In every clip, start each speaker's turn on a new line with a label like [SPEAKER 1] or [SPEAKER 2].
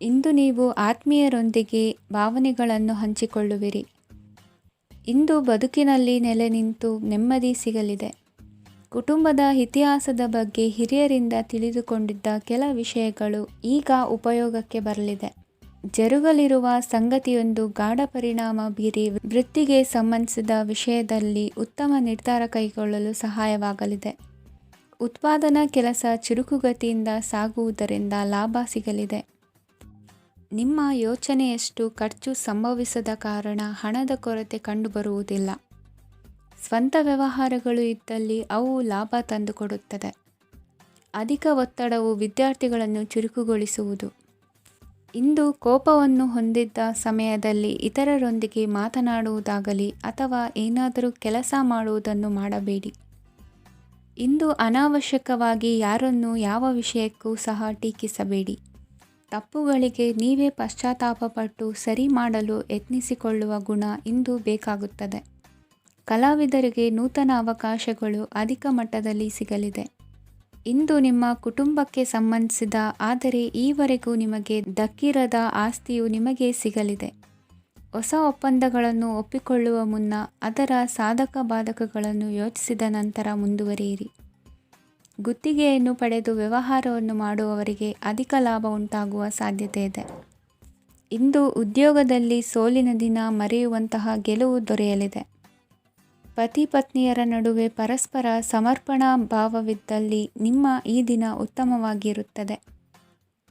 [SPEAKER 1] ಇಂದು ನೀವು ಆತ್ಮೀಯರೊಂದಿಗೆ ಭಾವನೆಗಳನ್ನು ಹಂಚಿಕೊಳ್ಳುವಿರಿ. ಇಂದು ಬದುಕಿನಲ್ಲಿ ನೆಲೆ ನಿಂತು ನೆಮ್ಮದಿ ಸಿಗಲಿದೆ. ಕುಟುಂಬದ ಇತಿಹಾಸದ ಬಗ್ಗೆ ಹಿರಿಯರಿಂದ ತಿಳಿದುಕೊಂಡಿದ್ದ ಕೆಲ ವಿಷಯಗಳು ಈಗ ಉಪಯೋಗಕ್ಕೆ ಬರಲಿದೆ. ಜರುಗಲಿರುವ ಸಂಗತಿಯೊಂದು ಗಾಢ ಪರಿಣಾಮ ಬೀರಿ ವೃತ್ತಿಗೆ ಸಂಬಂಧಿಸಿದ ವಿಷಯದಲ್ಲಿ ಉತ್ತಮ ನಿರ್ಧಾರ ಕೈಗೊಳ್ಳಲು ಸಹಾಯವಾಗಲಿದೆ. ಉತ್ಪಾದನಾ ಕೆಲಸ ಚುರುಕುಗತಿಯಿಂದ ಸಾಗುವುದರಿಂದ ಲಾಭ ಸಿಗಲಿದೆ. ನಿಮ್ಮ ಯೋಚನೆಯಷ್ಟು ಖರ್ಚು ಸಂಭವಿಸದ ಕಾರಣ ಹಣದ ಕೊರತೆ ಕಂಡುಬರುವುದಿಲ್ಲ. ಸ್ವಂತ ವ್ಯವಹಾರಗಳು ಇದ್ದಲ್ಲಿ ಅವು ಲಾಭ ತಂದುಕೊಡುತ್ತದೆ. ಅಧಿಕ ಒತ್ತಡವು ವಿದ್ಯಾರ್ಥಿಗಳನ್ನು ಚುರುಕುಗೊಳಿಸುವುದು. ಇಂದು ಕೋಪವನ್ನು ಹೊಂದಿದ್ದ ಸಮಯದಲ್ಲಿ ಇತರರೊಂದಿಗೆ ಮಾತನಾಡುವುದಾಗಲಿ ಅಥವಾ ಏನಾದರೂ ಕೆಲಸ ಮಾಡುವುದನ್ನು ಮಾಡಬೇಡಿ. ಇಂದು ಅನಾವಶ್ಯಕವಾಗಿ ಯಾರನ್ನೂ ಯಾವ ವಿಷಯಕ್ಕೂ ಸಹ ಟೀಕಿಸಬೇಡಿ. ತಪ್ಪುಗಳಿಗೆ ನೀವೇ ಪಶ್ಚಾತ್ತಾಪಪಟ್ಟು ಸರಿ ಮಾಡಲು ಯತ್ನಿಸಿಕೊಳ್ಳುವ ಗುಣ ಇಂದು ಬೇಕಾಗುತ್ತದೆ. ಕಲಾವಿದರಿಗೆ ನೂತನ ಅವಕಾಶಗಳು ಅಧಿಕ ಮಟ್ಟದಲ್ಲಿ ಸಿಗಲಿದೆ. ಇಂದು ನಿಮ್ಮ ಕುಟುಂಬಕ್ಕೆ ಸಂಬಂಧಿಸಿದ ಆದರೆ ಈವರೆಗೂ ನಿಮಗೆ ದಕ್ಕಿರದ ಆಸ್ತಿಯು ನಿಮಗೆ ಸಿಗಲಿದೆ. ಹೊಸ ಒಪ್ಪಂದಗಳನ್ನು ಒಪ್ಪಿಕೊಳ್ಳುವ ಮುನ್ನ ಅದರ ಸಾಧಕ ಬಾಧಕಗಳನ್ನು ಯೋಚಿಸಿದ ನಂತರ ಮುಂದುವರಿಯಿರಿ. ಗುತ್ತಿಗೆಯನ್ನು ಪಡೆದು ವ್ಯವಹಾರವನ್ನು ಮಾಡುವವರಿಗೆ ಅಧಿಕ ಲಾಭ ಉಂಟಾಗುವ ಸಾಧ್ಯತೆ ಇದೆ. ಇಂದು ಉದ್ಯೋಗದಲ್ಲಿ ಸೋಲಿನ ದಿನ ಮರೆಯುವಂತಹ ಗೆಲುವು ದೊರೆಯಲಿದೆ. ಪತಿ ಪತ್ನಿಯರ ನಡುವೆ ಪರಸ್ಪರ ಸಮರ್ಪಣಾ ಭಾವವಿದ್ದಲ್ಲಿ ನಿಮ್ಮ ಈ ದಿನ ಉತ್ತಮವಾಗಿರುತ್ತದೆ.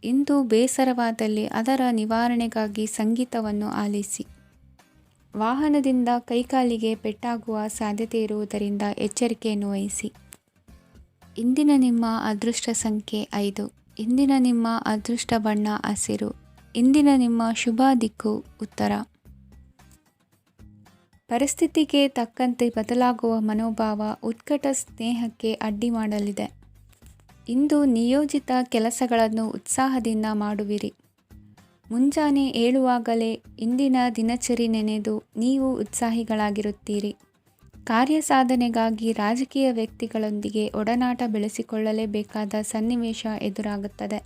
[SPEAKER 1] ಇಂದು ಬೇಸರವಾದಲ್ಲಿ ಅದರ ನಿವಾರಣೆಗಾಗಿ ಸಂಗೀತವನ್ನು ಆಲಿಸಿ. ವಾಹನದಿಂದ ಕೈಕಾಲಿಗೆ ಪೆಟ್ಟಾಗುವ ಸಾಧ್ಯತೆ ಇರುವುದರಿಂದ ಎಚ್ಚರಿಕೆಯನ್ನು ವಹಿಸಿ. ಇಂದಿನ ನಿಮ್ಮ ಅದೃಷ್ಟ ಸಂಖ್ಯೆ 5. ಇಂದಿನ ನಿಮ್ಮ ಅದೃಷ್ಟ ಬಣ್ಣ ಹಸಿರು. ಇಂದಿನ ನಿಮ್ಮ ಶುಭ ದಿಕ್ಕು ಉತ್ತರ. ಪರಿಸ್ಥಿತಿಗೆ ತಕ್ಕಂತೆ ಬದಲಾಗುವ ಮನೋಭಾವ ಉತ್ಕಟ ಸ್ನೇಹಕ್ಕೆ ಅಡ್ಡಿ ಮಾಡಲಿದೆ. ಇಂದು ನಿಯೋಜಿತ ಕೆಲಸಗಳನ್ನು ಉತ್ಸಾಹದಿಂದ ಮಾಡುವಿರಿ. ಮುಂಜಾನೆ ಏಳುವಾಗಲೇ ಇಂದಿನ ದಿನಚರಿ ನೆನೆದು ನೀವು ಉತ್ಸಾಹಿಗಳಾಗಿರುತ್ತೀರಿ. ಕಾರ್ಯ ಸಾಧನೆಗಾಗಿ ರಾಜಕೀಯ ವ್ಯಕ್ತಿಗಳೊಂದಿಗೆ ಒಡನಾಟ ಬೆಳೆಸಿಕೊಳ್ಳಲೇಬೇಕಾದ ಸನ್ನಿವೇಶ ಎದುರಾಗುತ್ತದೆ.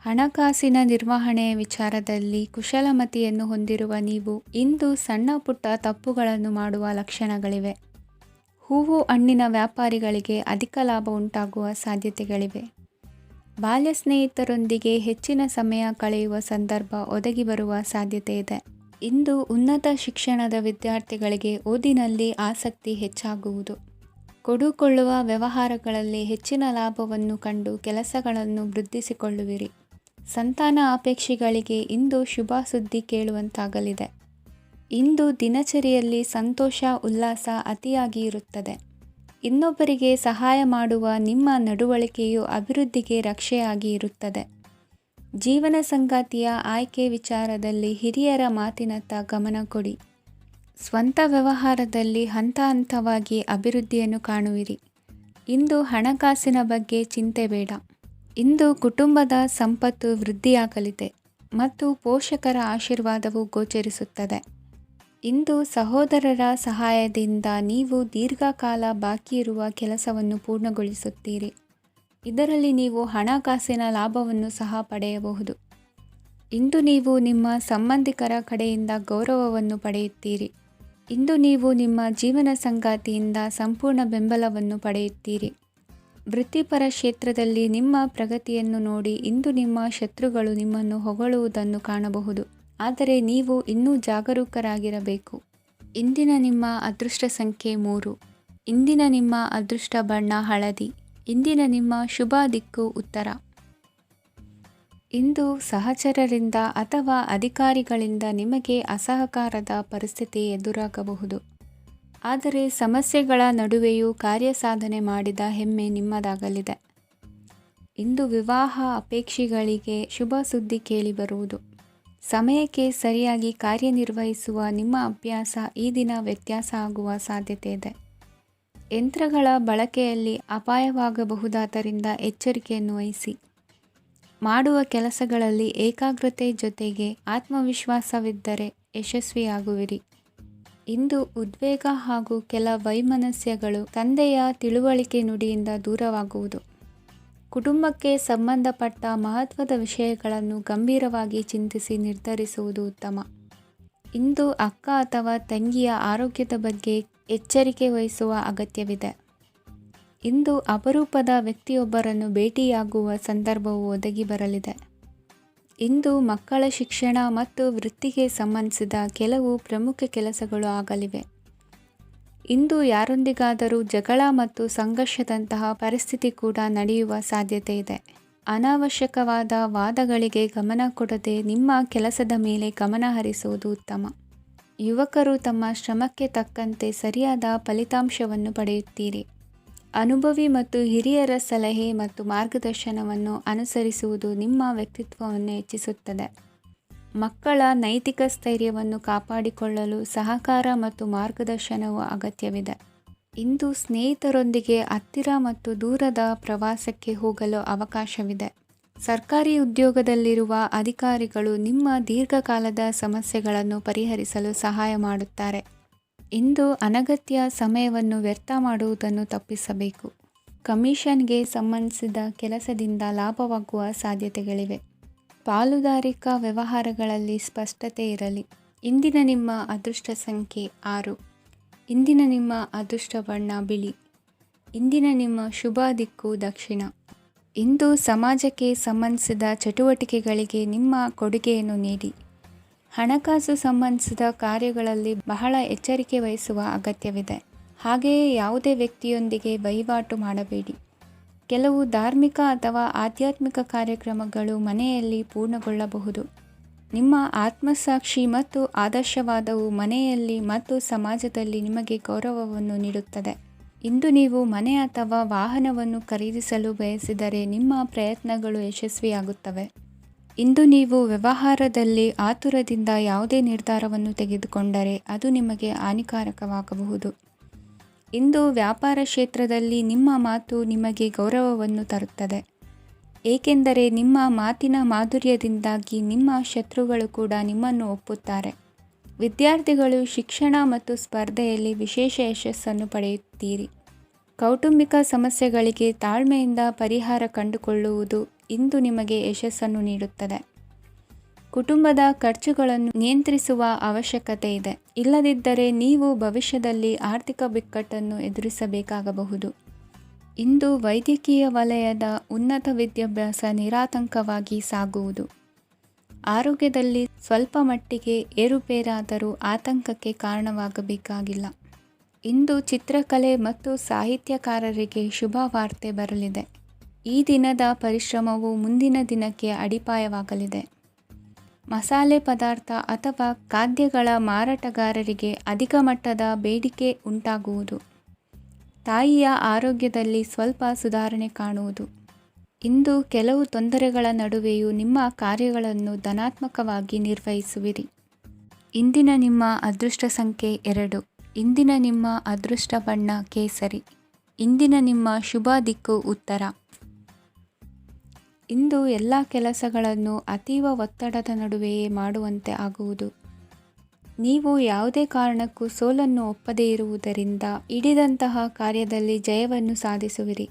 [SPEAKER 1] ಹಣಕಾಸಿನ ನಿರ್ವಹಣೆಯ ವಿಚಾರದಲ್ಲಿ ಕುಶಲಮತಿಯನ್ನು ಹೊಂದಿರುವ ನೀವು ಇಂದು ಸಣ್ಣ ಪುಟ್ಟ ತಪ್ಪುಗಳನ್ನು ಮಾಡುವ ಲಕ್ಷಣಗಳಿವೆ. ಹೂವು ಹಣ್ಣಿನ ವ್ಯಾಪಾರಿಗಳಿಗೆ ಅಧಿಕ ಲಾಭ ಉಂಟಾಗುವ ಸಾಧ್ಯತೆಗಳಿವೆ. ಬಾಲ್ಯ ಸ್ನೇಹಿತರೊಂದಿಗೆ ಹೆಚ್ಚಿನ ಸಮಯ ಕಳೆಯುವ ಸಂದರ್ಭ ಒದಗಿ ಬರುವ ಸಾಧ್ಯತೆ ಇದೆ. ಇಂದು ಉನ್ನತ ಶಿಕ್ಷಣದ ವಿದ್ಯಾರ್ಥಿಗಳಿಗೆ ಓದಿನಲ್ಲಿ ಆಸಕ್ತಿ ಹೆಚ್ಚಾಗುವುದು. ಕೊಡುಕೊಳ್ಳುವ ವ್ಯವಹಾರಗಳಲ್ಲಿ ಹೆಚ್ಚಿನ ಲಾಭವನ್ನು ಕಂಡು ಕೆಲಸಗಳನ್ನು ವೃದ್ಧಿಸಿಕೊಳ್ಳುವಿರಿ. ಸಂತಾನ ಅಪೇಕ್ಷಿಗಳಿಗೆ ಇಂದು ಶುಭ ಸುದ್ದಿ ಕೇಳುವಂತಾಗಲಿದೆ. ಇಂದು ದಿನಚರಿಯಲ್ಲಿ ಸಂತೋಷ ಉಲ್ಲಾಸ ಅತಿಯಾಗಿ ಇರುತ್ತದೆ. ಇನ್ನೊಬ್ಬರಿಗೆ ಸಹಾಯ ಮಾಡುವ ನಿಮ್ಮ ನಡವಳಿಕೆಯು ಅಭಿವೃದ್ಧಿಗೆ ರಕ್ಷೆಯಾಗಿ ಇರುತ್ತದೆ. ಜೀವನ ಸಂಗಾತಿಯ ಆಯ್ಕೆ ವಿಚಾರದಲ್ಲಿ ಹಿರಿಯರ ಮಾತಿನತ್ತ ಗಮನ ಕೊಡಿ. ಸ್ವಂತ ವ್ಯವಹಾರದಲ್ಲಿ ಹಂತ ಹಂತವಾಗಿ ಅಭಿವೃದ್ಧಿಯನ್ನು ಕಾಣುವಿರಿ. ಇಂದು ಹಣಕಾಸಿನ ಬಗ್ಗೆ ಚಿಂತೆ ಬೇಡ. ಇಂದು ಕುಟುಂಬದ ಸಂಪತ್ತು ವೃದ್ಧಿಯಾಗಲಿದೆ ಮತ್ತು ಪೋಷಕರ ಆಶೀರ್ವಾದವು ಗೋಚರಿಸುತ್ತದೆ. ಇಂದು ಸಹೋದರರ ಸಹಾಯದಿಂದ ನೀವು ದೀರ್ಘಕಾಲ ಬಾಕಿ ಇರುವ ಕೆಲಸವನ್ನು ಪೂರ್ಣಗೊಳಿಸುತ್ತೀರಿ. ಇದರಲ್ಲಿ ನೀವು ಹಣಕಾಸಿನ ಲಾಭವನ್ನು ಸಹ ಪಡೆಯಬಹುದು. ಇಂದು ನೀವು ನಿಮ್ಮ ಸಂಬಂಧಿಕರ ಕಡೆಯಿಂದ ಗೌರವವನ್ನು ಪಡೆಯುತ್ತೀರಿ. ಇಂದು ನೀವು ನಿಮ್ಮ ಜೀವನ ಸಂಗಾತಿಯಿಂದ ಸಂಪೂರ್ಣ ಬೆಂಬಲವನ್ನು ಪಡೆಯುತ್ತೀರಿ. ವೃತ್ತಿಪರ ಕ್ಷೇತ್ರದಲ್ಲಿ ನಿಮ್ಮ ಪ್ರಗತಿಯನ್ನು ನೋಡಿ ಇಂದು ನಿಮ್ಮ ಶತ್ರುಗಳು ನಿಮ್ಮನ್ನು ಹೊಗಳುವುದನ್ನು ಕಾಣಬಹುದು. ಆದರೆ ನೀವು ಇನ್ನೂ ಜಾಗರೂಕರಾಗಿರಬೇಕು. ಇಂದಿನ ನಿಮ್ಮ ಅದೃಷ್ಟ ಸಂಖ್ಯೆ 3. ಇಂದಿನ ನಿಮ್ಮ ಅದೃಷ್ಟ ಬಣ್ಣ ಹಳದಿ. ಇಂದಿನ ನಿಮ್ಮ ಶುಭ ದಿಕ್ಕು ಉತ್ತರ. ಇಂದು ಸಹಚರರಿಂದ ಅಥವಾ ಅಧಿಕಾರಿಗಳಿಂದ ನಿಮಗೆ ಅಸಹಕಾರದ ಪರಿಸ್ಥಿತಿ ಎದುರಾಗಬಹುದು. ಆದರೆ ಸಮಸ್ಯೆಗಳ ನಡುವೆಯೂ ಕಾರ್ಯಸಾಧನೆ ಮಾಡಿದ ಹೆಮ್ಮೆ ನಿಮ್ಮದಾಗಲಿದೆ. ಇಂದು ವಿವಾಹ ಅಪೇಕ್ಷಿಗಳಿಗೆ ಶುಭ ಸುದ್ದಿ ಕೇಳಿಬರುವುದು. ಸಮಯಕ್ಕೆ ಸರಿಯಾಗಿ ಕಾರ್ಯನಿರ್ವಹಿಸುವ ನಿಮ್ಮ ಅಭ್ಯಾಸ ಈ ದಿನ ವ್ಯತ್ಯಾಸ ಆಗುವ ಸಾಧ್ಯತೆ ಇದೆ. ಯಂತ್ರಗಳ ಬಳಕೆಯಲ್ಲಿ ಅಪಾಯವಾಗಬಹುದಾದ್ದರಿಂದ ಎಚ್ಚರಿಕೆಯನ್ನು ವಹಿಸಿ. ಮಾಡುವ ಕೆಲಸಗಳಲ್ಲಿ ಏಕಾಗ್ರತೆ ಜೊತೆಗೆ ಆತ್ಮವಿಶ್ವಾಸವಿದ್ದರೆ ಯಶಸ್ವಿಯಾಗುವಿರಿ. ಇಂದು ಉದ್ವೇಗ ಹಾಗೂ ಕೆಲ ವೈಮನಸ್ಯಗಳು ತಂದೆಯ ತಿಳುವಳಿಕೆ ನುಡಿಯಿಂದ ದೂರವಾಗುವುದು. ಕುಟುಂಬಕ್ಕೆ ಸಂಬಂಧಪಟ್ಟ ಮಹತ್ವದ ವಿಷಯಗಳನ್ನು ಗಂಭೀರವಾಗಿ ಚಿಂತಿಸಿ ನಿರ್ಧರಿಸುವುದು ಉತ್ತಮ. ಇಂದು ಅಕ್ಕ ಅಥವಾ ತಂಗಿಯ ಆರೋಗ್ಯದ ಬಗ್ಗೆ ಎಚ್ಚರಿಕೆ ವಹಿಸುವ ಅಗತ್ಯವಿದೆ. ಇಂದು ಅಪರೂಪದ ವ್ಯಕ್ತಿಯೊಬ್ಬರನ್ನು ಭೇಟಿಯಾಗುವ ಸಂದರ್ಭವು ಒದಗಿ ಬರಲಿದೆ. ಇಂದು ಮಕ್ಕಳ ಶಿಕ್ಷಣ ಮತ್ತು ವೃತ್ತಿಗೆ ಸಂಬಂಧಿಸಿದ ಕೆಲವು ಪ್ರಮುಖ ಕೆಲಸಗಳು ಆಗಲಿವೆ. ಇಂದು ಯಾರೊಂದಿಗಾದರೂ ಜಗಳ ಮತ್ತು ಸಂಘರ್ಷದಂತಹ ಪರಿಸ್ಥಿತಿ ಕೂಡ ನಡೆಯುವ ಸಾಧ್ಯತೆ ಇದೆ. ಅನಾವಶ್ಯಕವಾದ ವಾದಗಳಿಗೆ ಗಮನ ಕೊಡದೆ ನಿಮ್ಮ ಕೆಲಸದ ಮೇಲೆ ಗಮನ ಹರಿಸುವುದು ಉತ್ತಮ. ಯುವಕರು ತಮ್ಮ ಶ್ರಮಕ್ಕೆ ತಕ್ಕಂತೆ ಸರಿಯಾದ ಫಲಿತಾಂಶವನ್ನು ಪಡೆಯುತ್ತೀರಿ. ಅನುಭವಿ ಮತ್ತು ಹಿರಿಯರ ಸಲಹೆ ಮತ್ತು ಮಾರ್ಗದರ್ಶನವನ್ನು ಅನುಸರಿಸುವುದು ನಿಮ್ಮ ವ್ಯಕ್ತಿತ್ವವನ್ನು ಹೆಚ್ಚಿಸುತ್ತದೆ. ಮಕ್ಕಳ ನೈತಿಕ ಸ್ಥೈರ್ಯವನ್ನು ಕಾಪಾಡಿಕೊಳ್ಳಲು ಸಹಕಾರ ಮತ್ತು ಮಾರ್ಗದರ್ಶನವು ಅಗತ್ಯವಿದೆ. ಇಂದು ಸ್ನೇಹಿತರೊಂದಿಗೆ ಹತ್ತಿರ ಮತ್ತು ದೂರದ ಪ್ರವಾಸಕ್ಕೆ ಹೋಗಲು ಅವಕಾಶವಿದೆ. ಸರ್ಕಾರಿ ಉದ್ಯೋಗದಲ್ಲಿರುವ ಅಧಿಕಾರಿಗಳು ನಿಮ್ಮ ದೀರ್ಘಕಾಲದ ಸಮಸ್ಯೆಗಳನ್ನು ಪರಿಹರಿಸಲು ಸಹಾಯ ಮಾಡುತ್ತಾರೆ. ಇಂದು ಅನಗತ್ಯ ಸಮಯವನ್ನು ವ್ಯರ್ಥ ಮಾಡುವುದನ್ನು ತಪ್ಪಿಸಬೇಕು. ಕಮಿಷನ್ಗೆ ಸಂಬಂಧಿಸಿದ ಕೆಲಸದಿಂದ ಲಾಭವಾಗುವ ಸಾಧ್ಯತೆಗಳಿವೆ. ಪಾಲುದಾರಿಕಾ ವ್ಯವಹಾರಗಳಲ್ಲಿ ಸ್ಪಷ್ಟತೆ ಇರಲಿ. ಇಂದಿನ ನಿಮ್ಮ ಅದೃಷ್ಟ ಸಂಖ್ಯೆ 6. ಇಂದಿನ ನಿಮ್ಮ ಅದೃಷ್ಟ ಬಣ್ಣ ಬಿಳಿ. ಇಂದಿನ ನಿಮ್ಮ ಶುಭ ದಿಕ್ಕು ದಕ್ಷಿಣ. ಇಂದು ಸಮಾಜಕ್ಕೆ ಸಂಬಂಧಿಸಿದ ಚಟುವಟಿಕೆಗಳಿಗೆ ನಿಮ್ಮ ಕೊಡುಗೆಯನ್ನು ನೀಡಿ. ಹಣಕಾಸು ಸಂಬಂಧಿಸಿದ ಕಾರ್ಯಗಳಲ್ಲಿ ಬಹಳ ಎಚ್ಚರಿಕೆ ವಹಿಸುವ ಅಗತ್ಯವಿದೆ. ಹಾಗೆಯೇ ಯಾವುದೇ ವ್ಯಕ್ತಿಯೊಂದಿಗೆ ವಹಿವಾಟು ಮಾಡಬೇಡಿ. ಕೆಲವು ಧಾರ್ಮಿಕ ಅಥವಾ ಆಧ್ಯಾತ್ಮಿಕ ಕಾರ್ಯಕ್ರಮಗಳು ಮನೆಯಲ್ಲಿ ಪೂರ್ಣಗೊಳ್ಳಬಹುದು. ನಿಮ್ಮ ಆತ್ಮಸಾಕ್ಷಿ ಮತ್ತು ಆದರ್ಶವಾದವು ಮನೆಯಲ್ಲಿ ಮತ್ತು ಸಮಾಜದಲ್ಲಿ ನಿಮಗೆ ಗೌರವವನ್ನು ನೀಡುತ್ತದೆ. ಇಂದು ನೀವು ಮನೆ ಅಥವಾ ವಾಹನವನ್ನು ಖರೀದಿಸಲು ಬಯಸಿದರೆ ನಿಮ್ಮ ಪ್ರಯತ್ನಗಳು ಯಶಸ್ವಿಯಾಗುತ್ತವೆ. ಇಂದು ನೀವು ವ್ಯವಹಾರದಲ್ಲಿ ಆತುರದಿಂದ ಯಾವುದೇ ನಿರ್ಧಾರವನ್ನು ತೆಗೆದುಕೊಂಡರೆ ಅದು ನಿಮಗೆ ಹಾನಿಕಾರಕವಾಗಬಹುದು. ಇಂದು ವ್ಯಾಪಾರ ಕ್ಷೇತ್ರದಲ್ಲಿ ನಿಮ್ಮ ಮಾತು ನಿಮಗೆ ಗೌರವವನ್ನು ತರುತ್ತದೆ, ಏಕೆಂದರೆ ನಿಮ್ಮ ಮಾತಿನ ಮಾಧುರ್ಯದಿಂದಾಗಿ ನಿಮ್ಮ ಶತ್ರುಗಳು ಕೂಡ ನಿಮ್ಮನ್ನು ಒಪ್ಪುತ್ತಾರೆ. ವಿದ್ಯಾರ್ಥಿಗಳು ಶಿಕ್ಷಣ ಮತ್ತು ಸ್ಪರ್ಧೆಯಲ್ಲಿ ವಿಶೇಷ ಯಶಸ್ಸನ್ನು ಪಡೆಯುತ್ತೀರಿ. ಕೌಟುಂಬಿಕ ಸಮಸ್ಯೆಗಳಿಗೆ ತಾಳ್ಮೆಯಿಂದ ಪರಿಹಾರ ಕಂಡುಕೊಳ್ಳುವುದು ಇಂದು ನಿಮಗೆ ಯಶಸ್ಸನ್ನು ನೀಡುತ್ತದೆ. ಕುಟುಂಬದ ಖರ್ಚುಗಳನ್ನು ನಿಯಂತ್ರಿಸುವ ಅವಶ್ಯಕತೆ ಇದೆ. ಇಲ್ಲದಿದ್ದರೆ ನೀವು ಭವಿಷ್ಯದಲ್ಲಿ ಆರ್ಥಿಕ ಬಿಕ್ಕಟ್ಟನ್ನು ಎದುರಿಸಬೇಕಾಗಬಹುದು. ಇಂದು ವೈದ್ಯಕೀಯ ವಲಯದ ಉನ್ನತ ವಿದ್ಯಾಭ್ಯಾಸ ನಿರಾತಂಕವಾಗಿ ಸಾಗುವುದು. ಆರೋಗ್ಯದಲ್ಲಿ ಸ್ವಲ್ಪ ಮಟ್ಟಿಗೆ ಏರುಪೇರಾದರೂ ಆತಂಕಕ್ಕೆ ಕಾರಣವಾಗಬೇಕಾಗಿಲ್ಲ. ಇಂದು ಚಿತ್ರಕಲೆ ಮತ್ತು ಸಾಹಿತ್ಯಕಾರರಿಗೆ ಶುಭ ವಾರ್ತೆ ಬರಲಿದೆ. ಈ ದಿನದ ಪರಿಶ್ರಮವು ಮುಂದಿನ ದಿನಕ್ಕೆ ಅಡಿಪಾಯವಾಗಲಿದೆ. ಮಸಾಲೆ ಪದಾರ್ಥ ಅಥವಾ ಖಾದ್ಯಗಳ ಮಾರಾಟಗಾರರಿಗೆ ಅಧಿಕ ಮಟ್ಟದ ಬೇಡಿಕೆ ಉಂಟಾಗುವುದು. ತಾಯಿಯ ಆರೋಗ್ಯದಲ್ಲಿ ಸ್ವಲ್ಪ ಸುಧಾರಣೆ ಕಾಣುವುದು. ಇಂದು ಕೆಲವು ತೊಂದರೆಗಳ ನಡುವೆಯೂ ನಿಮ್ಮ ಕಾರ್ಯಗಳನ್ನು ಧನಾತ್ಮಕವಾಗಿ ನಿರ್ವಹಿಸುವಿರಿ. ಇಂದಿನ ನಿಮ್ಮ ಅದೃಷ್ಟ ಸಂಖ್ಯೆ 2. ಇಂದಿನ ನಿಮ್ಮ ಅದೃಷ್ಟ ಬಣ್ಣ ಕೇಸರಿ. ಇಂದಿನ ನಿಮ್ಮ ಶುಭ ದಿಕ್ಕು ಉತ್ತರ. ಇಂದು ಎಲ್ಲ ಕೆಲಸಗಳನ್ನು ಅತೀವ ಒತ್ತಡದ ನಡುವೆಯೇ ಮಾಡುವಂತೆ ಆಗುವುದು. ನೀವು ಯಾವುದೇ ಕಾರಣಕ್ಕೂ ಸೋಲನ್ನು ಒಪ್ಪದೇ ಇರುವುದರಿಂದ ಹಿಡಿದಂತಹ ಕಾರ್ಯದಲ್ಲಿ ಜಯವನ್ನು ಸಾಧಿಸುವಿರಿ.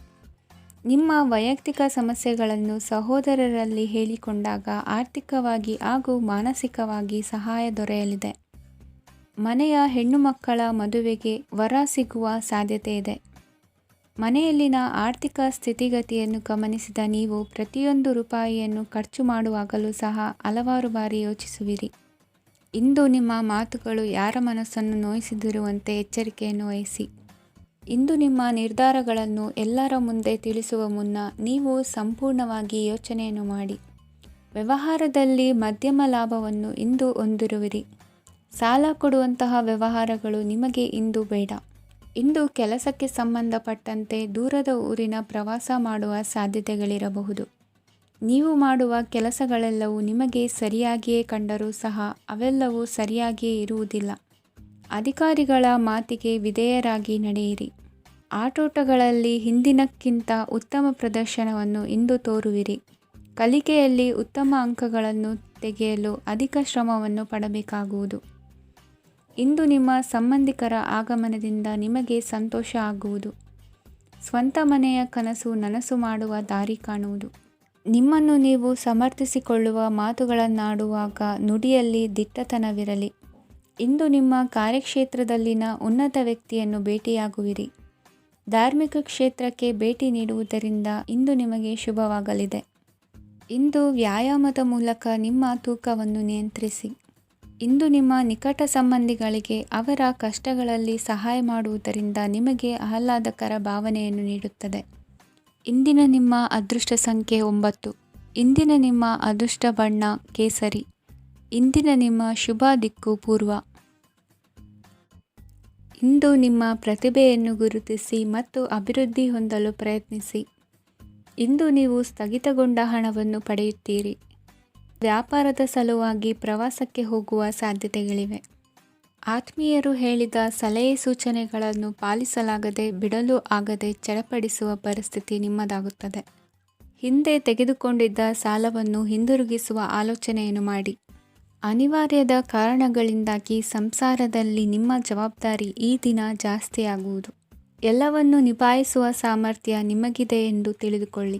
[SPEAKER 1] ನಿಮ್ಮ ವೈಯಕ್ತಿಕ ಸಮಸ್ಯೆಗಳನ್ನು ಸಹೋದರರಲ್ಲಿ ಹೇಳಿಕೊಂಡಾಗ ಆರ್ಥಿಕವಾಗಿ ಹಾಗೂ ಮಾನಸಿಕವಾಗಿ ಸಹಾಯ ದೊರೆಯಲಿದೆ. ಮನೆಯ ಹೆಣ್ಣು ಮಕ್ಕಳ ಮದುವೆಗೆ ವರ ಸಿಗುವ ಸಾಧ್ಯತೆ ಇದೆ. ಮನೆಯಲ್ಲಿನ ಆರ್ಥಿಕ ಸ್ಥಿತಿಗತಿಯನ್ನು ಗಮನಿಸಿದ ನೀವು ಪ್ರತಿಯೊಂದು ರೂಪಾಯಿಯನ್ನು ಖರ್ಚು ಮಾಡುವಾಗಲೂ ಸಹ ಹಲವಾರು ಬಾರಿ ಯೋಚಿಸುವಿರಿ. ಇಂದು ನಿಮ್ಮ ಮಾತುಗಳು ಯಾರ ಮನಸ್ಸನ್ನು ನೋಯಿಸದಿರುವಂತೆ ಎಚ್ಚರಿಕೆಯನ್ನು ವಹಿಸಿ. ಇಂದು ನಿಮ್ಮ ನಿರ್ಧಾರಗಳನ್ನು ಎಲ್ಲರ ಮುಂದೆ ತಿಳಿಸುವ ಮುನ್ನ ನೀವು ಸಂಪೂರ್ಣವಾಗಿ ಯೋಚನೆಯನ್ನು ಮಾಡಿ. ವ್ಯವಹಾರದಲ್ಲಿ ಮಧ್ಯಮ ಲಾಭವನ್ನು ಇಂದು ಹೊಂದಿರುವಿರಿ. ಸಾಲ ಕೊಡುವಂತಹ ವ್ಯವಹಾರಗಳು ನಿಮಗೆ ಇಂದು ಬೇಡ. ಇಂದು ಕೆಲಸಕ್ಕೆ ಸಂಬಂಧಪಟ್ಟಂತೆ ದೂರದ ಊರಿನ ಪ್ರವಾಸ ಮಾಡುವ ಸಾಧ್ಯತೆಗಳಿರಬಹುದು. ನೀವು ಮಾಡುವ ಕೆಲಸಗಳೆಲ್ಲವೂ ನಿಮಗೆ ಸರಿಯಾಗಿಯೇ ಕಂಡರೂ ಸಹ ಅವೆಲ್ಲವೂ ಸರಿಯಾಗಿಯೇ ಇರುವುದಿಲ್ಲ. ಅಧಿಕಾರಿಗಳ ಮಾತಿಗೆ ವಿಧೇಯರಾಗಿ ನಡೆಯಿರಿ. ಆಟೋಟಗಳಲ್ಲಿ ಹಿಂದಿನಕ್ಕಿಂತ ಉತ್ತಮ ಪ್ರದರ್ಶನವನ್ನು ಇಂದು ತೋರುವಿರಿ. ಕಲಿಕೆಯಲ್ಲಿ ಉತ್ತಮ ಅಂಕಗಳನ್ನು ತೆಗೆಯಲು ಅಧಿಕ ಶ್ರಮವನ್ನು ಪಡಬೇಕಾಗುವುದು. ಇಂದು ನಿಮ್ಮ ಸಂಬಂಧಿಕರ ಆಗಮನದಿಂದ ನಿಮಗೆ ಸಂತೋಷ ಆಗುವುದು. ಸ್ವಂತ ಮನೆಯ ಕನಸು ನನಸು ಮಾಡುವ ದಾರಿ ಕಾಣುವುದು. ನಿಮ್ಮನ್ನು ನೀವು ಸಮರ್ಥಿಸಿಕೊಳ್ಳುವ ಮಾತುಗಳನ್ನಾಡುವಾಗ ನುಡಿಯಲ್ಲಿ ದಿಟ್ಟತನವಿರಲಿ. ಇಂದು ನಿಮ್ಮ ಕಾರ್ಯಕ್ಷೇತ್ರದಲ್ಲಿನ ಉನ್ನತ ವ್ಯಕ್ತಿಯನ್ನು ಭೇಟಿಯಾಗುವಿರಿ. ಧಾರ್ಮಿಕ ಕ್ಷೇತ್ರಕ್ಕೆ ಭೇಟಿ ನೀಡುವುದರಿಂದ ಇಂದು ನಿಮಗೆ ಶುಭವಾಗಲಿದೆ. ಇಂದು ವ್ಯಾಯಾಮದ ಮೂಲಕ ನಿಮ್ಮ ತೂಕವನ್ನು ನಿಯಂತ್ರಿಸಿ. ಇಂದು ನಿಮ್ಮ ನಿಕಟ ಸಂಬಂಧಿಗಳಿಗೆ ಅವರ ಕಷ್ಟಗಳಲ್ಲಿ ಸಹಾಯ ಮಾಡುವುದರಿಂದ ನಿಮಗೆ ಆಹ್ಲಾದಕರ ಭಾವನೆಯನ್ನು ನೀಡುತ್ತದೆ. ಇಂದಿನ ನಿಮ್ಮ ಅದೃಷ್ಟ ಸಂಖ್ಯೆ 9. ಇಂದಿನ ನಿಮ್ಮ ಅದೃಷ್ಟ ಬಣ್ಣ ಕೇಸರಿ. ಇಂದಿನ ನಿಮ್ಮ ಶುಭ ದಿಕ್ಕು ಪೂರ್ವ. ಇಂದು ನಿಮ್ಮ ಪ್ರತಿಭೆಯನ್ನು ಗುರುತಿಸಿ ಮತ್ತು ಅಭಿವೃದ್ಧಿ ಹೊಂದಲು ಪ್ರಯತ್ನಿಸಿ. ಇಂದು ನೀವು ಸ್ಥಗಿತಗೊಂಡ ಹಣವನ್ನು ಪಡೆಯುತ್ತೀರಿ. ವ್ಯಾಪಾರದ ಸಲುವಾಗಿ ಪ್ರವಾಸಕ್ಕೆ ಹೋಗುವ ಸಾಧ್ಯತೆಗಳಿವೆ. ಆತ್ಮೀಯರು ಹೇಳಿದ ಸಲಹೆ ಸೂಚನೆಗಳನ್ನು ಪಾಲಿಸಲಾಗದೆ ಬಿಡಲು ಆಗದೆ ಚಡಪಡಿಸುವ ಪರಿಸ್ಥಿತಿ ನಿಮ್ಮದಾಗುತ್ತದೆ. ಹಿಂದೆ ತೆಗೆದುಕೊಂಡಿದ್ದ ಸಾಲವನ್ನು ಹಿಂದಿರುಗಿಸುವ ಆಲೋಚನೆಯನ್ನು ಮಾಡಿ. ಅನಿವಾರ್ಯದ ಕಾರಣಗಳಿಂದಾಗಿ ಸಂಸಾರದಲ್ಲಿ ನಿಮ್ಮ ಜವಾಬ್ದಾರಿ ಈ ದಿನ ಜಾಸ್ತಿಯಾಗುವುದು. ಎಲ್ಲವನ್ನು ನಿಭಾಯಿಸುವ ಸಾಮರ್ಥ್ಯ ನಿಮಗಿದೆ ಎಂದು ತಿಳಿದುಕೊಳ್ಳಿ.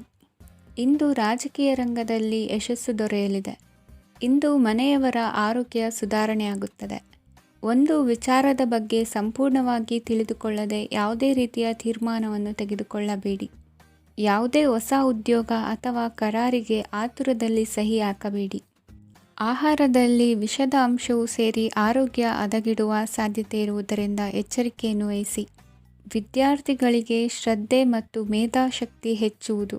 [SPEAKER 1] ಇಂದು ರಾಜಕೀಯ ರಂಗದಲ್ಲಿ ಯಶಸ್ಸು ದೊರೆಯಲಿದೆ. ಇಂದು ಮನೆಯವರ ಆರೋಗ್ಯ ಸುಧಾರಣೆಯಾಗುತ್ತದೆ. ಒಂದು ವಿಚಾರದ ಬಗ್ಗೆ ಸಂಪೂರ್ಣವಾಗಿ ತಿಳಿದುಕೊಳ್ಳದೆ ಯಾವುದೇ ರೀತಿಯ ತೀರ್ಮಾನವನ್ನು ತೆಗೆದುಕೊಳ್ಳಬೇಡಿ. ಯಾವುದೇ ಹೊಸ ಉದ್ಯೋಗ ಅಥವಾ ಕರಾರಿಗೆ ಆತುರದಲ್ಲಿ ಸಹಿ ಹಾಕಬೇಡಿ. ಆಹಾರದಲ್ಲಿ ವಿಷದ ಅಂಶವು ಸೇರಿ ಆರೋಗ್ಯ ಹದಗೆಡುವ ಸಾಧ್ಯತೆ ಇರುವುದರಿಂದ ಎಚ್ಚರಿಕೆಯನ್ನು ವಹಿಸಿ. ವಿದ್ಯಾರ್ಥಿಗಳಿಗೆ ಶ್ರದ್ಧೆ ಮತ್ತು ಮೇಧಾಶಕ್ತಿ ಹೆಚ್ಚುವುದು.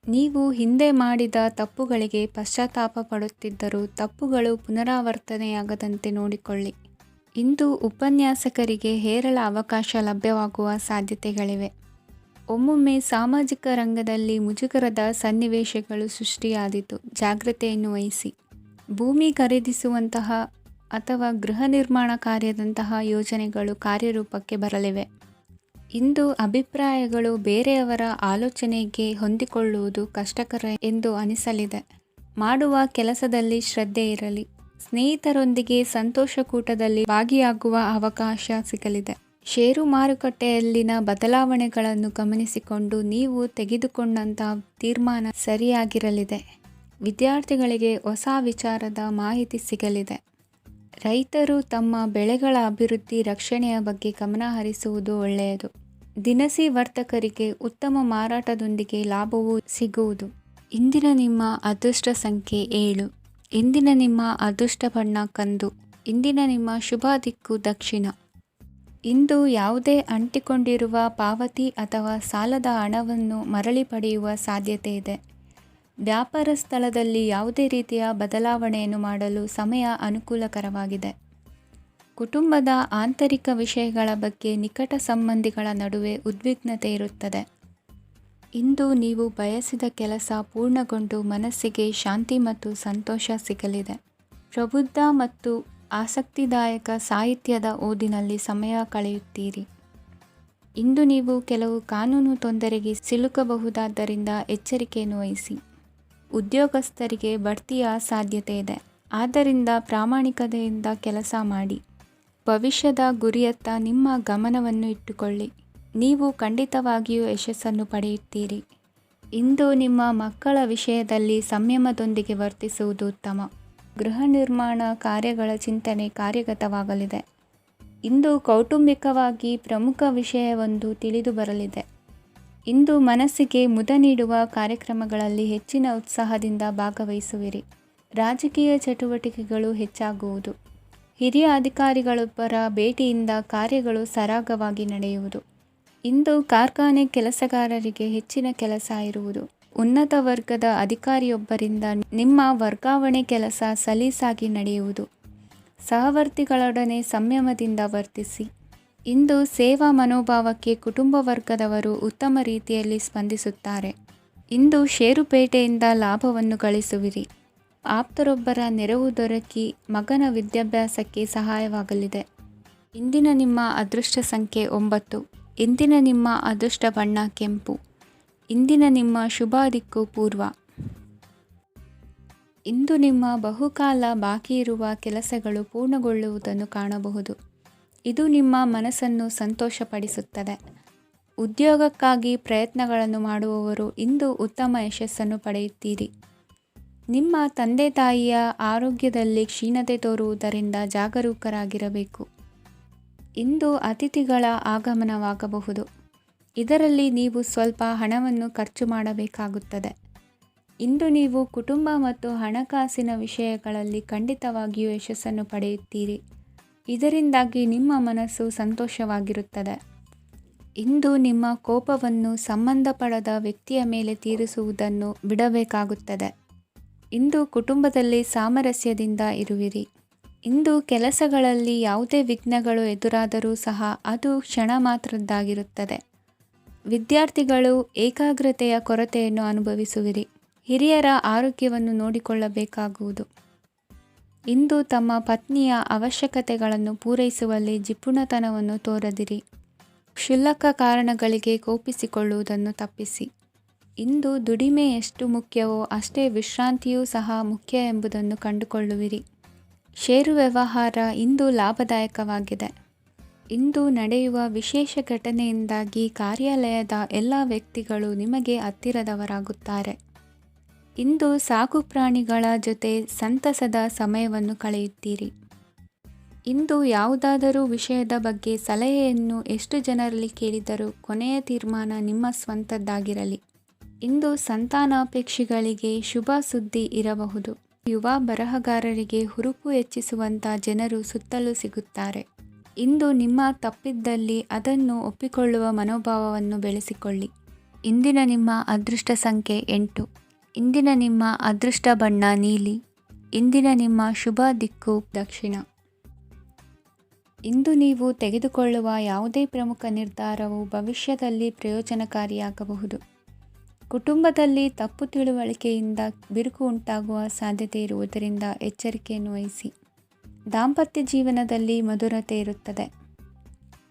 [SPEAKER 1] ನೀವು ಹಿಂದೆ ಮಾಡಿದ ತಪ್ಪುಗಳಿಗೆ ಪಶ್ಚಾತ್ತಾಪ ಪಡುತ್ತಿದ್ದರೂ ತಪ್ಪುಗಳು ಪುನರಾವರ್ತನೆಯಾಗದಂತೆ ನೋಡಿಕೊಳ್ಳಿ. ಇಂದು ಉಪನ್ಯಾಸಕರಿಗೆ ಹೇರಳ ಅವಕಾಶ ಲಭ್ಯವಾಗುವ ಸಾಧ್ಯತೆಗಳಿವೆ. ಒಮ್ಮೊಮ್ಮೆ ಸಾಮಾಜಿಕ ರಂಗದಲ್ಲಿ ಮುಜುಗರದ ಸನ್ನಿವೇಶಗಳು ಸೃಷ್ಟಿಯಾದೀತು. ಜಾಗ್ರತೆಯನ್ನು ವಹಿಸಿ. ಭೂಮಿ ಖರೀದಿಸುವಂತಹ ಅಥವಾ ಗೃಹ ನಿರ್ಮಾಣ ಕಾರ್ಯದಂತಹ ಯೋಜನೆಗಳು ಕಾರ್ಯರೂಪಕ್ಕೆ ಬರಲಿವೆ. ಇಂದು ಅಭಿಪ್ರಾಯಗಳು ಬೇರೆಯವರ ಆಲೋಚನೆಗೆ ಹೊಂದಿಕೊಳ್ಳುವುದು ಕಷ್ಟಕರ ಎಂದು ಅನಿಸಲಿದೆ. ಮಾಡುವ ಕೆಲಸದಲ್ಲಿ ಶ್ರದ್ಧೆ ಇರಲಿ. ಸ್ನೇಹಿತರೊಂದಿಗೆ ಸಂತೋಷಕೂಟದಲ್ಲಿ ಭಾಗಿಯಾಗುವ ಅವಕಾಶ ಸಿಗಲಿದೆ. ಷೇರು ಮಾರುಕಟ್ಟೆಯಲ್ಲಿನ ಬದಲಾವಣೆಗಳನ್ನು ಗಮನಿಸಿಕೊಂಡು ನೀವು ತೆಗೆದುಕೊಂಡಂತಹ ತೀರ್ಮಾನ ಸರಿಯಾಗಿರಲಿದೆ. ವಿದ್ಯಾರ್ಥಿಗಳಿಗೆ ಹೊಸ ವಿಚಾರದ ಮಾಹಿತಿ ಸಿಗಲಿದೆ. ರೈತರು ತಮ್ಮ ಬೆಳೆಗಳ ಅಭಿವೃದ್ಧಿ ರಕ್ಷಣೆಯ ಬಗ್ಗೆ ಗಮನ ಹರಿಸುವುದು ಒಳ್ಳೆಯದು. ದಿನಸಿ ವರ್ತಕರಿಗೆ ಉತ್ತಮ ಮಾರಾಟದೊಂದಿಗೆ ಲಾಭವೂ ಸಿಗುವುದು. ಇಂದಿನ ನಿಮ್ಮ ಅದೃಷ್ಟ ಸಂಖ್ಯೆ 7. ಇಂದಿನ ನಿಮ್ಮ ಅದೃಷ್ಟ ಬಣ್ಣ ಕಂದು. ಇಂದಿನ ನಿಮ್ಮ ಶುಭ ದಿಕ್ಕು ದಕ್ಷಿಣ. ಇಂದು ಯಾವುದೇ ಅಂಟಿಕೊಂಡಿರುವ ಪಾವತಿ ಅಥವಾ ಸಾಲದ ಹಣವನ್ನು ಮರಳಿ ಪಡೆಯುವ ಸಾಧ್ಯತೆ ಇದೆ. ವ್ಯಾಪಾರ ಸ್ಥಳದಲ್ಲಿ ಯಾವುದೇ ರೀತಿಯ ಬದಲಾವಣೆಯನ್ನು ಮಾಡಲು ಸಮಯ ಅನುಕೂಲಕರವಾಗಿದೆ. ಕುಟುಂಬದ ಆಂತರಿಕ ವಿಷಯಗಳ ಬಗ್ಗೆ ನಿಕಟ ಸಂಬಂಧಿಗಳ ನಡುವೆ ಉದ್ವಿಗ್ನತೆ ಇರುತ್ತದೆ. ಇಂದು ನೀವು ಬಯಸಿದ ಕೆಲಸ ಪೂರ್ಣಗೊಂಡು ಮನಸ್ಸಿಗೆ ಶಾಂತಿ ಮತ್ತು ಸಂತೋಷ ಸಿಗಲಿದೆ. ಪ್ರಬುದ್ಧ ಮತ್ತು ಆಸಕ್ತಿದಾಯಕ ಸಾಹಿತ್ಯದ ಓದಿನಲ್ಲಿ ಸಮಯ ಕಳೆಯುತ್ತೀರಿ. ಇಂದು ನೀವು ಕೆಲವು ಕಾನೂನು ತೊಂದರೆಗೆ ಸಿಲುಕಬಹುದಾದ್ದರಿಂದ ಎಚ್ಚರಿಕೆಯನ್ನು ವಹಿಸಿ. ಉದ್ಯೋಗಸ್ಥರಿಗೆ ಬಡ್ತಿಯ ಸಾಧ್ಯತೆ ಇದೆ. ಆದ್ದರಿಂದ ಪ್ರಾಮಾಣಿಕತೆಯಿಂದ ಕೆಲಸ ಮಾಡಿ. ಭವಿಷ್ಯದ ಗುರಿಯತ್ತ ನಿಮ್ಮ ಗಮನವನ್ನು ಇಟ್ಟುಕೊಳ್ಳಿ. ನೀವು ಖಂಡಿತವಾಗಿಯೂ ಯಶಸ್ಸನ್ನು ಪಡೆಯುತ್ತೀರಿ. ಇಂದು ನಿಮ್ಮ ಮಕ್ಕಳ ವಿಷಯದಲ್ಲಿ ಸಂಯಮದೊಂದಿಗೆ ವರ್ತಿಸುವುದು ಉತ್ತಮ. ಗೃಹ ನಿರ್ಮಾಣ ಕಾರ್ಯಗಳ ಚಿಂತನೆ ಕಾರ್ಯಗತವಾಗಲಿದೆ. ಇಂದು ಕೌಟುಂಬಿಕವಾಗಿ ಪ್ರಮುಖ ವಿಷಯವೊಂದು ತಿಳಿದು ಬರಲಿದೆ. ಇಂದು ಮನಸ್ಸಿಗೆ ಮುದ ನೀಡುವ ಕಾರ್ಯಕ್ರಮಗಳಲ್ಲಿ ಹೆಚ್ಚಿನ ಉತ್ಸಾಹದಿಂದ ಭಾಗವಹಿಸುವಿರಿ. ರಾಜಕೀಯ ಚಟುವಟಿಕೆಗಳು ಹೆಚ್ಚಾಗುವುದು. ಹಿರಿಯ ಅಧಿಕಾರಿಗಳೊಬ್ಬರ ಭೇಟಿಯಿಂದ ಕಾರ್ಯಗಳು ಸರಾಗವಾಗಿ ನಡೆಯುವುದು. ಇಂದು ಕಾರ್ಖಾನೆ ಕೆಲಸಗಾರರಿಗೆ ಹೆಚ್ಚಿನ ಕೆಲಸ ಇರುವುದು. ಉನ್ನತ ವರ್ಗದ ಅಧಿಕಾರಿಯೊಬ್ಬರಿಂದ ನಿಮ್ಮ ವರ್ಗಾವಣೆ ಕೆಲಸ ಸಲೀಸಾಗಿ ನಡೆಯುವುದು. ಸಹವರ್ತಿಗಳೊಡನೆ ಸಂಯಮದಿಂದ ವರ್ತಿಸಿ. ಇಂದು ಸೇವಾ ಮನೋಭಾವಕ್ಕೆ ಕುಟುಂಬ ವರ್ಗದವರು ಉತ್ತಮ ರೀತಿಯಲ್ಲಿ ಸ್ಪಂದಿಸುತ್ತಾರೆ. ಇಂದು ಷೇರುಪೇಟೆಯಿಂದ ಲಾಭವನ್ನು ಗಳಿಸುವಿರಿ. ಆಪ್ತರೊಬ್ಬರ ನೆರವು ದೊರಕಿ ಮಗನ ವಿದ್ಯಾಭ್ಯಾಸಕ್ಕೆ ಸಹಾಯವಾಗಲಿದೆ. ಇಂದಿನ ನಿಮ್ಮ ಅದೃಷ್ಟ ಸಂಖ್ಯೆ 9. ಇಂದಿನ ನಿಮ್ಮ ಅದೃಷ್ಟ ಬಣ್ಣ ಕೆಂಪು. ಇಂದಿನ ನಿಮ್ಮ ಶುಭ ದಿಕ್ಕು ಪೂರ್ವ. ಇಂದು ನಿಮ್ಮ ಬಹುಕಾಲ ಬಾಕಿ ಇರುವ ಕೆಲಸಗಳು ಪೂರ್ಣಗೊಳ್ಳುವುದನ್ನು ಕಾಣಬಹುದು. ಇದು ನಿಮ್ಮ ಮನಸ್ಸನ್ನು ಸಂತೋಷಪಡಿಸುತ್ತದೆ. ಉದ್ಯೋಗಕ್ಕಾಗಿ ಪ್ರಯತ್ನಗಳನ್ನು ಮಾಡುವವರು ಇಂದು ಉತ್ತಮ ಯಶಸ್ಸನ್ನು ಪಡೆಯುತ್ತೀರಿ. ನಿಮ್ಮ ತಂದೆ ತಾಯಿಯ ಆರೋಗ್ಯದಲ್ಲಿ ಕ್ಷೀಣತೆ ತೋರುವುದರಿಂದ ಜಾಗರೂಕರಾಗಿರಬೇಕು. ಇಂದು ಅತಿಥಿಗಳ ಆಗಮನವಾಗಬಹುದು. ಇದರಲ್ಲಿ ನೀವು ಸ್ವಲ್ಪ ಹಣವನ್ನು ಖರ್ಚು ಮಾಡಬೇಕಾಗುತ್ತದೆ. ಇಂದು ನೀವು ಕುಟುಂಬ ಮತ್ತು ಹಣಕಾಸಿನ ವಿಷಯಗಳಲ್ಲಿ ಖಂಡಿತವಾಗಿಯೂ ಯಶಸ್ಸನ್ನು ಪಡೆಯುತ್ತೀರಿ. ಇದರಿಂದಾಗಿ ನಿಮ್ಮ ಮನಸ್ಸು ಸಂತೋಷವಾಗಿರುತ್ತದೆ. ಇಂದು ನಿಮ್ಮ ಕೋಪವನ್ನು ಸಂಬಂಧಪಡದ ವ್ಯಕ್ತಿಯ ಮೇಲೆ ತೀರಿಸುವುದನ್ನು ಬಿಡಬೇಕಾಗುತ್ತದೆ. ಇಂದು ಕುಟುಂಬದಲ್ಲಿ ಸಾಮರಸ್ಯದಿಂದ ಇರುವಿರಿ. ಇಂದು ಕೆಲಸಗಳಲ್ಲಿ ಯಾವುದೇ ವಿಘ್ನಗಳು ಎದುರಾದರೂ ಸಹ ಅದು ಕ್ಷಣ ಮಾತ್ರದ್ದಾಗಿರುತ್ತದೆ. ವಿದ್ಯಾರ್ಥಿಗಳು ಏಕಾಗ್ರತೆಯ ಕೊರತೆಯನ್ನು ಅನುಭವಿಸುವಿರಿ. ಹಿರಿಯರ ಆರೋಗ್ಯವನ್ನು ನೋಡಿಕೊಳ್ಳಬೇಕಾಗುವುದು. ಇಂದು ತಮ್ಮ ಪತ್ನಿಯ ಅವಶ್ಯಕತೆಗಳನ್ನು ಪೂರೈಸುವಲ್ಲಿ ಜಿಪುಣತನವನ್ನು ತೋರದಿರಿ. ಕ್ಷುಲ್ಲಕ ಕಾರಣಗಳಿಗೆ ಕೋಪಿಸಿಕೊಳ್ಳುವುದನ್ನು ತಪ್ಪಿಸಿ. ಇಂದು ದುಡಿಮೆ ಎಷ್ಟು ಮುಖ್ಯವೋ ಅಷ್ಟೇ ವಿಶ್ರಾಂತಿಯೂ ಸಹ ಮುಖ್ಯ ಎಂಬುದನ್ನು ಕಂಡುಕೊಳ್ಳುವಿರಿ. ಷೇರು ವ್ಯವಹಾರ ಇಂದು ಲಾಭದಾಯಕವಾಗಿದೆ. ಇಂದು ನಡೆಯುವ ವಿಶೇಷ ಘಟನೆಯಿಂದಾಗಿ ಕಾರ್ಯಾಲಯದ ಎಲ್ಲ ವ್ಯಕ್ತಿಗಳು ನಿಮಗೆ ಹತ್ತಿರದವರಾಗುತ್ತಾರೆ. ಇಂದು ಸಾಕು ಪ್ರಾಣಿಗಳ ಜೊತೆ ಸಂತಸದ ಸಮಯವನ್ನು ಕಳೆಯುತ್ತೀರಿ. ಇಂದು ಯಾವುದಾದರೂ ವಿಷಯದ ಬಗ್ಗೆ ಸಲಹೆಯನ್ನು ಎಷ್ಟು ಜನರಲ್ಲಿ ಕೇಳಿದರೂ ಕೊನೆಯ ತೀರ್ಮಾನ ನಿಮ್ಮ ಸ್ವಂತದ್ದಾಗಿರಲಿ. ಇಂದು ಸಂತಾನಾಪೇಕ್ಷಿಗಳಿಗೆ ಶುಭ ಸುದ್ದಿ ಇರಬಹುದು. ಯುವ ಬರಹಗಾರರಿಗೆ ಹುರುಪು ಹೆಚ್ಚಿಸುವಂಥ ಜನರು ಸುತ್ತಲೂ ಸಿಗುತ್ತಾರೆ. ಇಂದು ನಿಮ್ಮ ತಪ್ಪಿದ್ದಲ್ಲಿ ಅದನ್ನು ಒಪ್ಪಿಕೊಳ್ಳುವ ಮನೋಭಾವವನ್ನು ಬೆಳೆಸಿಕೊಳ್ಳಿ. ಇಂದಿನ ನಿಮ್ಮ ಅದೃಷ್ಟ ಸಂಖ್ಯೆ 8. ಇಂದಿನ ನಿಮ್ಮ ಅದೃಷ್ಟ ಬಣ್ಣ ನೀಲಿ. ಇಂದಿನ ನಿಮ್ಮ ಶುಭ ದಿಕ್ಕು ದಕ್ಷಿಣ. ಇಂದು ನೀವು ತೆಗೆದುಕೊಳ್ಳುವ ಯಾವುದೇ ಪ್ರಮುಖ ನಿರ್ಧಾರವು ಭವಿಷ್ಯದಲ್ಲಿ ಪ್ರಯೋಜನಕಾರಿಯಾಗಬಹುದು. ಕುಟುಂಬದಲ್ಲಿ ತಪ್ಪು ತಿಳುವಳಿಕೆಯಿಂದ ಬಿರುಕು ಉಂಟಾಗುವ ಸಾಧ್ಯತೆ ಇರುವುದರಿಂದ ಎಚ್ಚರಿಕೆಯನ್ನು ವಹಿಸಿ. ದಾಂಪತ್ಯ ಜೀವನದಲ್ಲಿ ಮಧುರತೆ ಇರುತ್ತದೆ.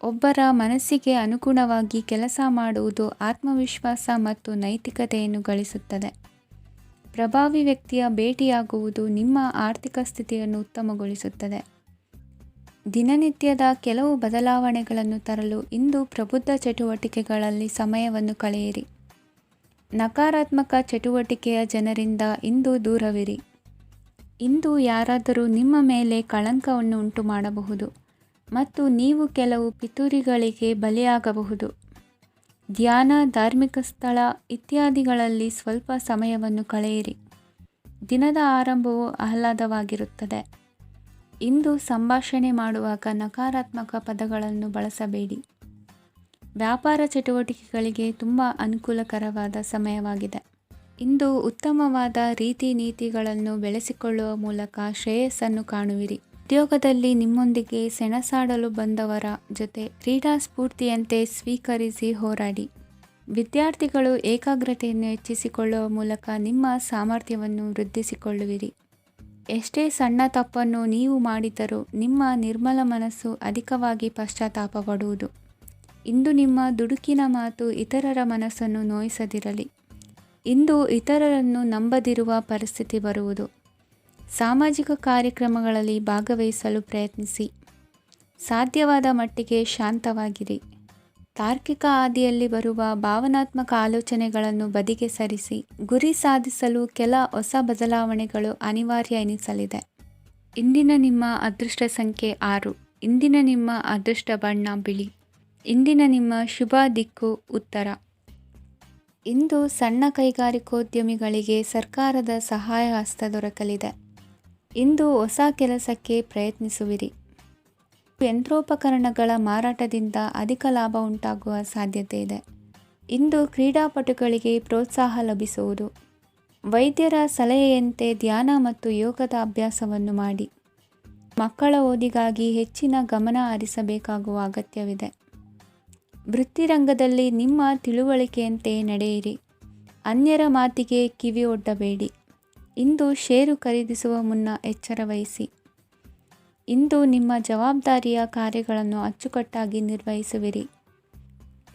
[SPEAKER 1] ಒಬ್ಬರ ಮನಸ್ಸಿಗೆ ಅನುಗುಣವಾಗಿ ಕೆಲಸ ಮಾಡುವುದು ಆತ್ಮವಿಶ್ವಾಸ ಮತ್ತು ನೈತಿಕತೆಯನ್ನು ಗಳಿಸುತ್ತದೆ. ಪ್ರಭಾವಿ ವ್ಯಕ್ತಿಯ ಭೇಟಿಯಾಗುವುದು ನಿಮ್ಮ ಆರ್ಥಿಕ ಸ್ಥಿತಿಯನ್ನು ಉತ್ತಮಗೊಳಿಸುತ್ತದೆ. ದಿನನಿತ್ಯದ ಕೆಲವು ಬದಲಾವಣೆಗಳನ್ನು ತರಲು ಇಂದು ಪ್ರಬುದ್ಧ ಚಟುವಟಿಕೆಗಳಲ್ಲಿ ಸಮಯವನ್ನು ಕಳೆಯಿರಿ. ನಕಾರಾತ್ಮಕ ಚಟುವಟಿಕೆಯ ಜನರಿಂದ ಇಂದು ದೂರವಿರಿ. ಇಂದು ಯಾರಾದರೂ ನಿಮ್ಮ ಮೇಲೆ ಕಳಂಕವನ್ನು ಉಂಟು ಮಾಡಬಹುದು ಮತ್ತು ನೀವು ಕೆಲವು ಪಿತೂರಿಗಳಿಗೆ ಬಲಿಯಾಗಬಹುದು. ಧ್ಯಾನ, ಧಾರ್ಮಿಕ ಸ್ಥಳ ಇತ್ಯಾದಿಗಳಲ್ಲಿ ಸ್ವಲ್ಪ ಸಮಯವನ್ನು ಕಳೆಯಿರಿ. ದಿನದ ಆರಂಭವು ಆಹ್ಲಾದವಾಗಿರುತ್ತದೆ. ಇಂದು ಸಂಭಾಷಣೆ ಮಾಡುವಾಗ ನಕಾರಾತ್ಮಕ ಪದಗಳನ್ನು ಬಳಸಬೇಡಿ. ವ್ಯಾಪಾರ ಚಟುವಟಿಕೆಗಳಿಗೆ ತುಂಬ ಅನುಕೂಲಕರವಾದ ಸಮಯವಾಗಿದೆ. ಇಂದು ಉತ್ತಮವಾದ ರೀತಿ ನೀತಿಗಳನ್ನು ಬೆಳೆಸಿಕೊಳ್ಳುವ ಮೂಲಕ ಶ್ರೇಯಸ್ಸನ್ನು ಕಾಣುವಿರಿ. ಉದ್ಯೋಗದಲ್ಲಿ ನಿಮ್ಮೊಂದಿಗೆ ಸೆಣಸಾಡಲು ಬಂದವರ ಜೊತೆ ಕ್ರೀಡಾ ಸ್ಫೂರ್ತಿಯಂತೆ ಸ್ವೀಕರಿಸಿ ಹೋರಾಡಿ. ವಿದ್ಯಾರ್ಥಿಗಳು ಏಕಾಗ್ರತೆಯನ್ನು ಹೆಚ್ಚಿಸಿಕೊಳ್ಳುವ ಮೂಲಕ ನಿಮ್ಮ ಸಾಮರ್ಥ್ಯವನ್ನು ವೃದ್ಧಿಸಿಕೊಳ್ಳುವಿರಿ. ಎಷ್ಟೇ ಸಣ್ಣ ತಪ್ಪನ್ನು ನೀವು ಮಾಡಿದರೂ ನಿಮ್ಮ ನಿರ್ಮಲ ಮನಸ್ಸು ಅಧಿಕವಾಗಿ ಪಶ್ಚಾತ್ತಾಪ ಪಡುವುದು. ಇಂದು ನಿಮ್ಮ ದುಡುಕಿನ ಮಾತು ಇತರರ ಮನಸ್ಸನ್ನು ನೋಯಿಸದಿರಲಿ. ಇಂದು ಇತರರನ್ನು ನಂಬದಿರುವ ಪರಿಸ್ಥಿತಿ ಬರುವುದು. ಸಾಮಾಜಿಕ ಕಾರ್ಯಕ್ರಮಗಳಲ್ಲಿ ಭಾಗವಹಿಸಲು ಪ್ರಯತ್ನಿಸಿ. ಸಾಧ್ಯವಾದ ಮಟ್ಟಿಗೆ ಶಾಂತವಾಗಿರಿ. ತಾರ್ಕಿಕ ಹಾದಿಯಲ್ಲಿ ಬರುವ ಭಾವನಾತ್ಮಕ ಆಲೋಚನೆಗಳನ್ನು ಬದಿಗೆ ಸರಿಸಿ. ಗುರಿ ಸಾಧಿಸಲು ಕೆಲ ಹೊಸ ಬದಲಾವಣೆಗಳು ಅನಿವಾರ್ಯ ಎನಿಸಲಿದೆ. ಇಂದಿನ ನಿಮ್ಮ ಅದೃಷ್ಟ ಸಂಖ್ಯೆ 6. ಇಂದಿನ ನಿಮ್ಮ ಅದೃಷ್ಟ ಬಣ್ಣ ಬಿಳಿ. ಇಂದಿನ ನಿಮ್ಮ ಶುಭ ದಿಕ್ಕು ಉತ್ತರ. ಇಂದು ಸಣ್ಣ ಕೈಗಾರಿಕೋದ್ಯಮಿಗಳಿಗೆ ಸರ್ಕಾರದ ಸಹಾಯ ಹಸ್ತ ದೊರಕಲಿದೆ. ಇಂದು ಹೊಸ ಕೆಲಸಕ್ಕೆ ಪ್ರಯತ್ನಿಸುವಿರಿ. ಯಂತ್ರೋಪಕರಣಗಳ ಮಾರಾಟದಿಂದ ಅಧಿಕ ಲಾಭ ಉಂಟಾಗುವ ಸಾಧ್ಯತೆ ಇದೆ. ಇಂದು ಕ್ರೀಡಾಪಟುಗಳಿಗೆ ಪ್ರೋತ್ಸಾಹ ಲಭಿಸುವುದು. ವೈದ್ಯರ ಸಲಹೆಯಂತೆ ಧ್ಯಾನ ಮತ್ತು ಯೋಗದ ಅಭ್ಯಾಸವನ್ನು ಮಾಡಿ. ಮಕ್ಕಳ ಓದಿಗಾಗಿ ಹೆಚ್ಚಿನ ಗಮನ ಹರಿಸಬೇಕಾಗುವ ಅಗತ್ಯವಿದೆ. ವೃತ್ತಿರಂಗದಲ್ಲಿ ನಿಮ್ಮ ತಿಳುವಳಿಕೆಯಂತೆ ನಡೆಯಿರಿ. ಅನ್ಯರ ಮಾತಿಗೆ ಕಿವಿ ಒಡ್ಡಬೇಡಿ. ಇಂದು ಷೇರು ಖರೀದಿಸುವ ಮುನ್ನ ಎಚ್ಚರ ವಹಿಸಿ. ಇಂದು ನಿಮ್ಮ ಜವಾಬ್ದಾರಿಯ ಕಾರ್ಯಗಳನ್ನು ಅಚ್ಚುಕಟ್ಟಾಗಿ ನಿರ್ವಹಿಸುವಿರಿ.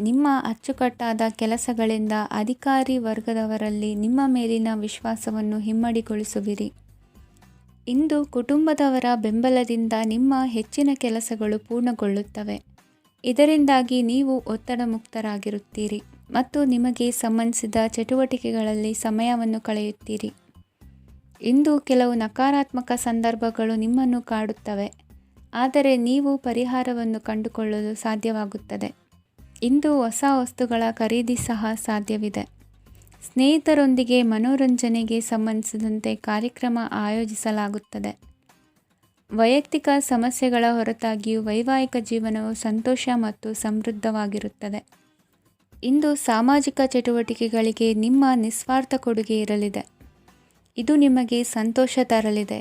[SPEAKER 1] ನಿಮ್ಮ ಅಚ್ಚುಕಟ್ಟಾದ ಕೆಲಸಗಳಿಂದ ಅಧಿಕಾರಿ ವರ್ಗದವರಲ್ಲಿ ನಿಮ್ಮ ಮೇಲಿನ ವಿಶ್ವಾಸವನ್ನು ಇಮ್ಮಡಿಗೊಳಿಸುವಿರಿ. ಇಂದು ಕುಟುಂಬದವರ ಬೆಂಬಲದಿಂದ ನಿಮ್ಮ ಹೆಚ್ಚಿನ ಕೆಲಸಗಳು ಪೂರ್ಣಗೊಳ್ಳುತ್ತವೆ. ಇದರಿಂದಾಗಿ ನೀವು ಒತ್ತಡ ಮುಕ್ತರಾಗಿರುತ್ತೀರಿ ಮತ್ತು ನಿಮಗೆ ಸಂಬಂಧಿಸಿದ ಚಟುವಟಿಕೆಗಳಲ್ಲಿ ಸಮಯವನ್ನು ಕಳೆಯುತ್ತೀರಿ. ಇಂದು ಕೆಲವು ನಕಾರಾತ್ಮಕ ಸಂದರ್ಭಗಳು ನಿಮ್ಮನ್ನು ಕಾಡುತ್ತವೆ, ಆದರೆ ನೀವು ಪರಿಹಾರವನ್ನು ಕಂಡುಕೊಳ್ಳಲು ಸಾಧ್ಯವಾಗುತ್ತದೆ. ಇಂದು ಹೊಸ ವಸ್ತುಗಳ ಖರೀದಿ ಸಹ ಸಾಧ್ಯವಿದೆ. ಸ್ನೇಹಿತರೊಂದಿಗೆ ಮನೋರಂಜನೆಗೆ ಸಂಬಂಧಿಸಿದಂತೆ ಕಾರ್ಯಕ್ರಮ ಆಯೋಜಿಸಲಾಗುತ್ತದೆ. ವೈಯಕ್ತಿಕ ಸಮಸ್ಯೆಗಳ ಹೊರತಾಗಿಯೂ ವೈವಾಹಿಕ ಜೀವನವು ಸಂತೋಷ ಮತ್ತು ಸಮೃದ್ಧವಾಗಿರುತ್ತದೆ. ಇಂದು ಸಾಮಾಜಿಕ ಚಟುವಟಿಕೆಗಳಿಗೆ ನಿಮ್ಮ ನಿಸ್ವಾರ್ಥ ಕೊಡುಗೆ ಇರಲಿದೆ. ಇದು ನಿಮಗೆ ಸಂತೋಷ ತರಲಿದೆ.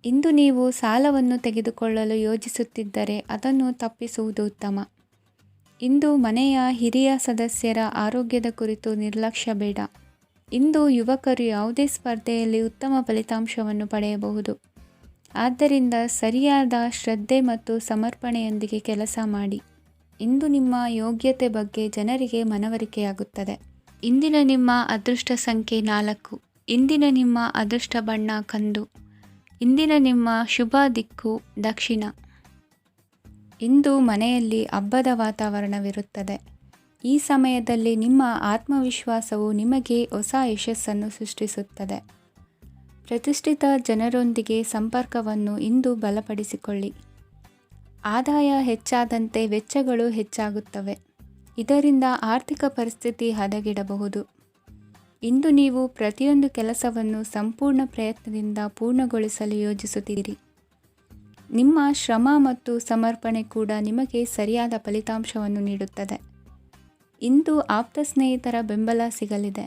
[SPEAKER 1] ಇಂದು ನೀವು ಸಾಲವನ್ನು ತೆಗೆದುಕೊಳ್ಳಲು ಯೋಜಿಸುತ್ತಿದ್ದರೆ ಅದನ್ನು ತಪ್ಪಿಸುವುದು ಉತ್ತಮ. ಇಂದು ಮನೆಯ ಹಿರಿಯ ಸದಸ್ಯರ ಆರೋಗ್ಯದ ಕುರಿತು ನಿರ್ಲಕ್ಷ್ಯ ಬೇಡ. ಇಂದು ಯುವಕರು ಯಾವುದೇ ಸ್ಪರ್ಧೆಯಲ್ಲಿ ಉತ್ತಮ ಫಲಿತಾಂಶವನ್ನು ಪಡೆಯಬಹುದು. ಆದ್ದರಿಂದ ಸರಿಯಾದ ಶ್ರದ್ಧೆ ಮತ್ತು ಸಮರ್ಪಣೆಯೊಂದಿಗೆ ಕೆಲಸ ಮಾಡಿ. ಇಂದು ನಿಮ್ಮ ಯೋಗ್ಯತೆ ಬಗ್ಗೆ ಜನರಿಗೆ ಮನವರಿಕೆಯಾಗುತ್ತದೆ. ಇಂದಿನ ನಿಮ್ಮ ಅದೃಷ್ಟ ಸಂಖ್ಯೆ 4. ಇಂದಿನ ನಿಮ್ಮ ಅದೃಷ್ಟ ಬಣ್ಣ ಕಂದು. ಇಂದಿನ ನಿಮ್ಮ ಶುಭ ದಿಕ್ಕು ದಕ್ಷಿಣ. ಇಂದು ಮನೆಯಲ್ಲಿ ಹಬ್ಬದ ವಾತಾವರಣವಿರುತ್ತದೆ. ಈ ಸಮಯದಲ್ಲಿ ನಿಮ್ಮ ಆತ್ಮವಿಶ್ವಾಸವು ನಿಮಗೆ ಹೊಸ ಯಶಸ್ಸನ್ನು ಸೃಷ್ಟಿಸುತ್ತದೆ. ಪ್ರತಿಷ್ಠಿತ ಜನರೊಂದಿಗೆ ಸಂಪರ್ಕವನ್ನು ಇಂದು ಬಲಪಡಿಸಿಕೊಳ್ಳಿ. ಆದಾಯ ಹೆಚ್ಚಾದಂತೆ ವೆಚ್ಚಗಳು ಹೆಚ್ಚಾಗುತ್ತವೆ. ಇದರಿಂದ ಆರ್ಥಿಕ ಪರಿಸ್ಥಿತಿ ಹದಗೆಡಬಹುದು. ಇಂದು ನೀವು ಪ್ರತಿಯೊಂದು ಕೆಲಸವನ್ನು ಸಂಪೂರ್ಣ ಪ್ರಯತ್ನದಿಂದ ಪೂರ್ಣಗೊಳಿಸಲು ಯೋಜಿಸುತ್ತೀರಿ. ನಿಮ್ಮ ಶ್ರಮ ಮತ್ತು ಸಮರ್ಪಣೆ ಕೂಡ ನಿಮಗೆ ಸರಿಯಾದ ಫಲಿತಾಂಶವನ್ನು ನೀಡುತ್ತದೆ. ಇಂದು ಆಪ್ತ ಸ್ನೇಹಿತರ ಬೆಂಬಲ ಸಿಗಲಿದೆ.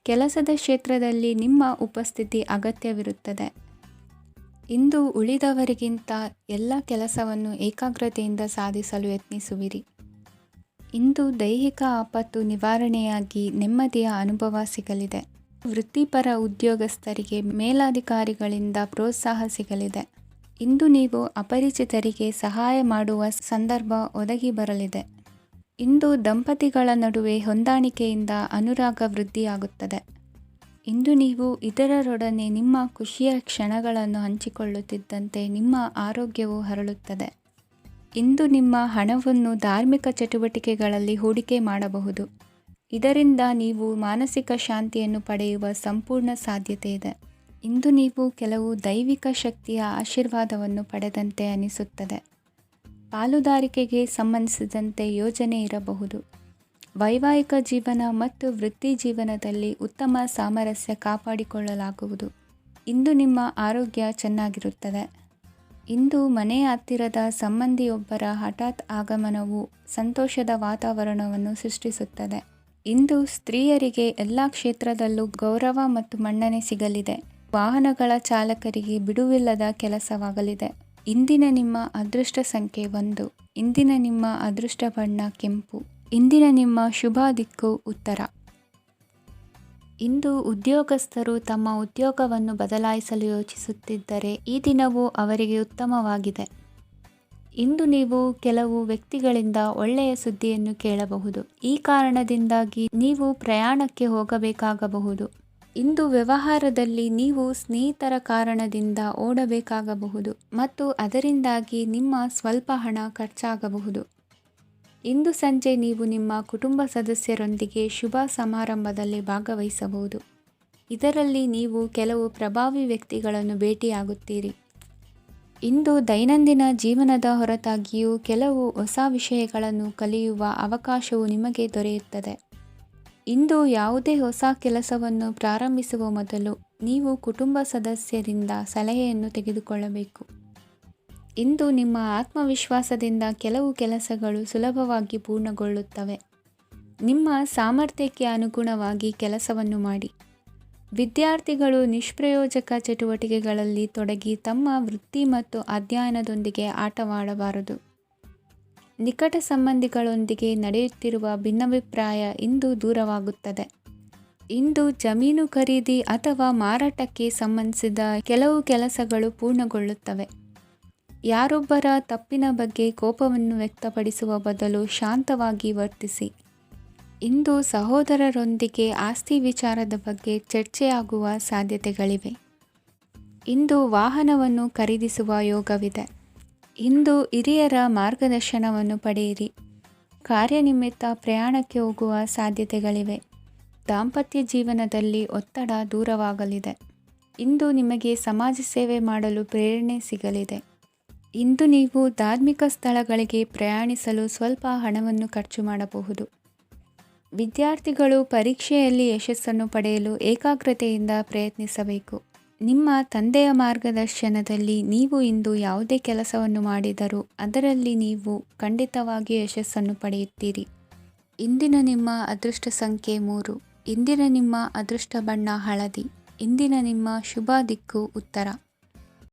[SPEAKER 1] ಕೆಲಸದ ಕ್ಷೇತ್ರದಲ್ಲಿ ನಿಮ್ಮ ಉಪಸ್ಥಿತಿ ಅಗತ್ಯವಿರುತ್ತದೆ. ಇಂದು ಉಳಿದವರಿಗಿಂತ ಎಲ್ಲ ಕೆಲಸವನ್ನು ಏಕಾಗ್ರತೆಯಿಂದ ಸಾಧಿಸಲು ಯತ್ನಿಸುವಿರಿ. ಇಂದು ದೈಹಿಕ ಆಪತ್ತು ನಿವಾರಣೆಯಾಗಿ ನೆಮ್ಮದಿಯ ಅನುಭವ ಸಿಗಲಿದೆ. ವೃತ್ತಿಪರ ಉದ್ಯೋಗಸ್ಥರಿಗೆ ಮೇಲಾಧಿಕಾರಿಗಳಿಂದ ಪ್ರೋತ್ಸಾಹ ಸಿಗಲಿದೆ. ಇಂದು ನೀವು ಅಪರಿಚಿತರಿಗೆ ಸಹಾಯ ಮಾಡುವ ಸಂದರ್ಭ ಒದಗಿ ಬರಲಿದೆ. ಇಂದು ದಂಪತಿಗಳ ನಡುವೆ ಹೊಂದಾಣಿಕೆಯಿಂದ ಅನುರಾಗ ವೃದ್ಧಿಯಾಗುತ್ತದೆ. ಇಂದು ನೀವು ಇತರರೊಡನೆ ನಿಮ್ಮ ಖುಷಿಯ ಕ್ಷಣಗಳನ್ನು ಹಂಚಿಕೊಳ್ಳುತ್ತಿದ್ದಂತೆ ನಿಮ್ಮ ಆರೋಗ್ಯವು ಹರಳುತ್ತದೆ. ಇಂದು ನಿಮ್ಮ ಹಣವನ್ನು ಧಾರ್ಮಿಕ ಚಟುವಟಿಕೆಗಳಲ್ಲಿ ಹೂಡಿಕೆ ಮಾಡಬಹುದು. ಇದರಿಂದ ನೀವು ಮಾನಸಿಕ ಶಾಂತಿಯನ್ನು ಪಡೆಯುವ ಸಂಪೂರ್ಣ ಸಾಧ್ಯತೆ ಇದೆ. ಇಂದು ನೀವು ಕೆಲವು ದೈವಿಕ ಶಕ್ತಿಯ ಆಶೀರ್ವಾದವನ್ನು ಪಡೆದಂತೆ ಅನಿಸುತ್ತದೆ. ಪಾಲುದಾರಿಕೆಗೆ ಸಂಬಂಧಿಸಿದಂತೆ ಯೋಜನೆ ಇರಬಹುದು. ವೈವಾಹಿಕ ಜೀವನ ಮತ್ತು ವೃತ್ತಿ ಜೀವನದಲ್ಲಿ ಉತ್ತಮ ಸಾಮರಸ್ಯ ಕಾಪಾಡಿಕೊಳ್ಳಲಾಗುವುದು. ಇಂದು ನಿಮ್ಮ ಆರೋಗ್ಯ ಚೆನ್ನಾಗಿರುತ್ತದೆ. ಇಂದು ಮನೆಯ ಹತ್ತಿರದ ಸಂಬಂಧಿಯೊಬ್ಬರ ಹಠಾತ್ ಆಗಮನವು ಸಂತೋಷದ ವಾತಾವರಣವನ್ನು ಸೃಷ್ಟಿಸುತ್ತದೆ. ಇಂದು ಸ್ತ್ರೀಯರಿಗೆ ಎಲ್ಲ ಕ್ಷೇತ್ರದಲ್ಲೂ ಗೌರವ ಮತ್ತು ಮನ್ನಣೆ ಸಿಗಲಿದೆ. ವಾಹನಗಳ ಚಾಲಕರಿಗೆ ಬಿಡುವಿಲ್ಲದ ಕೆಲಸವಾಗಲಿದೆ. ಇಂದಿನ ನಿಮ್ಮ ಅದೃಷ್ಟ ಸಂಖ್ಯೆ 1. ಇಂದಿನ ನಿಮ್ಮ ಅದೃಷ್ಟ ಬಣ್ಣ ಕೆಂಪು. ಇಂದಿನ ನಿಮ್ಮ ಶುಭ ದಿಕ್ಕು ಉತ್ತರ. ಇಂದು ಉದ್ಯೋಗಸ್ಥರು ತಮ್ಮ ಉದ್ಯೋಗವನ್ನು ಬದಲಾಯಿಸಲು ಯೋಚಿಸುತ್ತಿದ್ದರೆ ಈ ದಿನವೂ ಅವರಿಗೆ ಉತ್ತಮವಾಗಿದೆ. ಇಂದು ನೀವು ಕೆಲವು ವ್ಯಕ್ತಿಗಳಿಂದ ಒಳ್ಳೆಯ ಸುದ್ದಿಯನ್ನು ಕೇಳಬಹುದು. ಈ ಕಾರಣದಿಂದಾಗಿ ನೀವು ಪ್ರಯಾಣಕ್ಕೆ ಹೋಗಬೇಕಾಗಬಹುದು. ಇಂದು ವ್ಯವಹಾರದಲ್ಲಿ ನೀವು ಸ್ನೇಹಿತರ ಕಾರಣದಿಂದ ಓಡಬೇಕಾಗಬಹುದು ಮತ್ತು ಅದರಿಂದಾಗಿ ನಿಮ್ಮ ಸ್ವಲ್ಪ ಹಣ ಖರ್ಚಾಗಬಹುದು. ಇಂದು ಸಂಜೆ ನೀವು ನಿಮ್ಮ ಕುಟುಂಬ ಸದಸ್ಯರೊಂದಿಗೆ ಶುಭ ಸಮಾರಂಭದಲ್ಲಿ ಭಾಗವಹಿಸಬಹುದು. ಇದರಲ್ಲಿ ನೀವು ಕೆಲವು ಪ್ರಭಾವಿ ವ್ಯಕ್ತಿಗಳನ್ನು ಭೇಟಿಯಾಗುತ್ತೀರಿ. ಇಂದು ದೈನಂದಿನ ಜೀವನದ ಹೊರತಾಗಿಯೂ ಕೆಲವು ಹೊಸ ವಿಷಯಗಳನ್ನು ಕಲಿಯುವ ಅವಕಾಶವು ನಿಮಗೆ ದೊರೆಯುತ್ತದೆ. ಇಂದು ಯಾವುದೇ ಹೊಸ ಕೆಲಸವನ್ನು ಪ್ರಾರಂಭಿಸುವ ಮೊದಲು ನೀವು ಕುಟುಂಬ ಸದಸ್ಯರಿಂದ ಸಲಹೆಯನ್ನು ತೆಗೆದುಕೊಳ್ಳಬೇಕು. ಇಂದು ನಿಮ್ಮ ಆತ್ಮವಿಶ್ವಾಸದಿಂದ ಕೆಲವು ಕೆಲಸಗಳು ಸುಲಭವಾಗಿ ಪೂರ್ಣಗೊಳ್ಳುತ್ತವೆ. ನಿಮ್ಮ ಸಾಮರ್ಥ್ಯಕ್ಕೆ ಅನುಗುಣವಾಗಿ ಕೆಲಸವನ್ನು ಮಾಡಿ. ವಿದ್ಯಾರ್ಥಿಗಳು ನಿಷ್ಪ್ರಯೋಜಕ ಚಟುವಟಿಕೆಗಳಲ್ಲಿ ತೊಡಗಿ ತಮ್ಮ ವೃತ್ತಿ ಮತ್ತು ಅಧ್ಯಯನದೊಂದಿಗೆ ಆಟವಾಡಬಾರದು. ನಿಕಟ ಸಂಬಂಧಿಗಳೊಂದಿಗೆ ನಡೆಯುತ್ತಿರುವ ಭಿನ್ನಾಭಿಪ್ರಾಯ ಇಂದು ದೂರವಾಗುತ್ತದೆ. ಇಂದು ಜಮೀನು ಖರೀದಿ ಅಥವಾ ಮಾರಾಟಕ್ಕೆ ಸಂಬಂಧಿಸಿದ ಕೆಲವು ಕೆಲಸಗಳು ಪೂರ್ಣಗೊಳ್ಳುತ್ತವೆ. ಯಾರೊಬ್ಬರ ತಪ್ಪಿನ ಬಗ್ಗೆ ಕೋಪವನ್ನು ವ್ಯಕ್ತಪಡಿಸುವ ಬದಲು ಶಾಂತವಾಗಿ ವರ್ತಿಸಿ. ಇಂದು ಸಹೋದರರೊಂದಿಗೆ ಆಸ್ತಿ ವಿಚಾರದ ಬಗ್ಗೆ ಚರ್ಚೆಯಾಗುವ ಸಾಧ್ಯತೆಗಳಿವೆ. ಇಂದು ವಾಹನವನ್ನು ಖರೀದಿಸುವ ಯೋಗವಿದೆ. ಇಂದು ಹಿರಿಯರ ಮಾರ್ಗದರ್ಶನವನ್ನು ಪಡೆಯಿರಿ. ಕಾರ್ಯನಿಮಿತ್ತ ಪ್ರಯಾಣಕ್ಕೆ ಹೋಗುವ ಸಾಧ್ಯತೆಗಳಿವೆ. ದಾಂಪತ್ಯ ಜೀವನದಲ್ಲಿ ಒತ್ತಡ ದೂರವಾಗಲಿದೆ. ಇಂದು ನಿಮಗೆ ಸಮಾಜ ಸೇವೆ ಮಾಡಲು ಪ್ರೇರಣೆ ಸಿಗಲಿದೆ. ಇಂದು ನೀವು ಧಾರ್ಮಿಕ ಸ್ಥಳಗಳಿಗೆ ಪ್ರಯಾಣಿಸಲು ಸ್ವಲ್ಪ ಹಣವನ್ನು ಖರ್ಚು ಮಾಡಬಹುದು. ವಿದ್ಯಾರ್ಥಿಗಳು ಪರೀಕ್ಷೆಯಲ್ಲಿ ಯಶಸ್ಸನ್ನು ಪಡೆಯಲು ಏಕಾಗ್ರತೆಯಿಂದ ಪ್ರಯತ್ನಿಸಬೇಕು. ನಿಮ್ಮ ತಂದೆಯ ಮಾರ್ಗದರ್ಶನದಲ್ಲಿ ನೀವು ಇಂದು ಯಾವುದೇ ಕೆಲಸವನ್ನು ಮಾಡಿದರೂ ಅದರಲ್ಲಿ ನೀವು ಖಂಡಿತವಾಗಿಯೂ ಯಶಸ್ಸನ್ನು ಪಡೆಯುತ್ತೀರಿ. ಇಂದಿನ ನಿಮ್ಮ ಅದೃಷ್ಟ ಸಂಖ್ಯೆ 3. ಇಂದಿನ ನಿಮ್ಮ ಅದೃಷ್ಟ ಬಣ್ಣ ಹಳದಿ. ಇಂದಿನ ನಿಮ್ಮ ಶುಭ ದಿಕ್ಕು ಉತ್ತರ.